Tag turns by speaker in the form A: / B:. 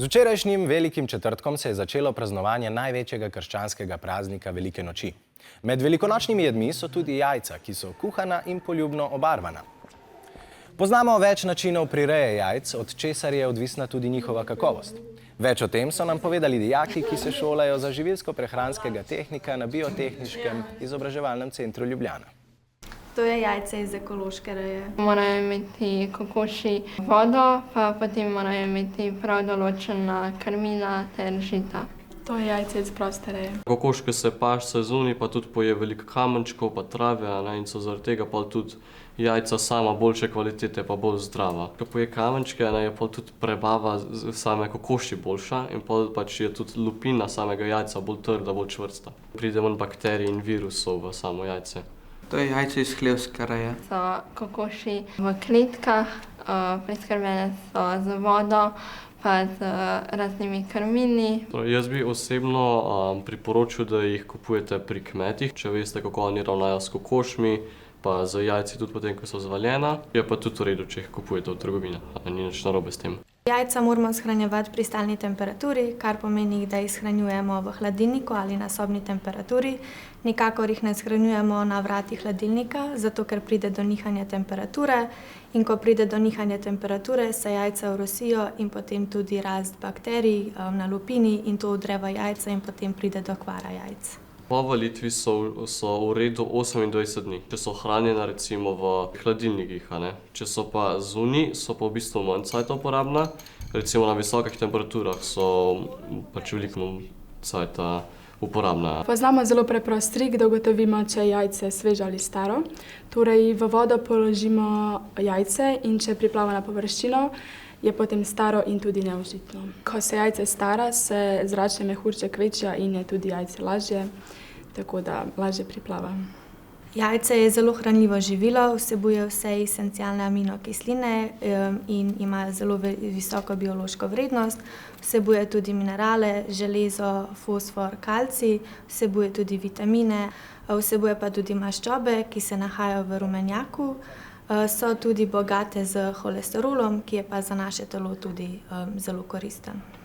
A: Z včerajšnjim velikim četrtkom se je začelo praznovanje največjega krščanskega praznika Velike noči. Med velikonočnimi jedmi so tudi jajca, ki so kuhana in poljubno obarvana. Poznamo več načinov prireje jajc, od česar je odvisna tudi njihova kakovost. Več o tem so nam povedali dijaki, ki se šolajo za živilsko-prehranskega tehnika na Biotehniškem izobraževalnem centru Ljubljana.
B: To je jajce iz ekološke reje.
C: Morajo imeti kokoši vodo, pa potem morajo imeti prav določena krmila ter žita.
B: To je jajce iz proste reje.
D: Kokoške se paš sezoni, pa tudi poje veliko kamenčkov, pa trave, in so zaradi tega pa tudi jajca sama boljše kvalitete, pa bolj zdrava. Ko poje kamenčke, je pa tudi prebava same kokoši boljša in pač je tudi lupina samega jajca bolj trda, bolj čvrsta. Pride manj bakterij in virusov v samo jajce.
E: To je jajce iz hlevske reje.
C: So kokoši v kletkah, preskrbljene so z vodo, pa z raznimi krmili.
D: Jaz bi osebno priporočil, da jih kupujete pri kmetih, če veste, kako oni ravnajo s kokošmi, pa z jajci tudi potem, ko so zvaljena. Je pa tudi v redu, če jih kupujete v trgovinah, ni nič narobe s tem.
B: Jajca moramo shranjevati pri stalni temperaturi, kar pomeni, da jih shranjujemo v hladilniku ali na sobni temperaturi. Nikakor jih ne shranjujemo na vratih hladilnika, zato ker pride do nihanja temperature. In ko pride do nihanja temperature, se jajca vrosijo in potem tudi rast bakterij na lupini in to vdre jajca in potem pride do kvara jajc.
D: Po valitvi so v redu 28 dni, če so hranjena recimo v hladilnikih. Če so pa zunaj, so pa v bistvu manj cajta uporabna. Recimo na visokih temperaturah so pač veliko manj cajta uporabna.
F: Poznamo zelo preprost trik, da ugotovimo, če je jajce sveže ali staro. Torej v vodo položimo jajce in če priplava na površino, je potem staro in tudi neužitno. Ko se jajce stara, se zračni mehurček večja in je tudi jajce lažje, tako da lažje priplava.
B: Jajce je zelo hranljivo živilo, vsebuje vse esencialne aminokisline in ima zelo visoko biološko vrednost. Vsebuje tudi minerale, železo, fosfor, kalcij, vsebuje tudi vitamine, vsebuje pa tudi maščobe, ki se nahajajo v rumenjaku. So tudi bogate z holesterolom, ki je pa za naše telo tudi zelo koristen.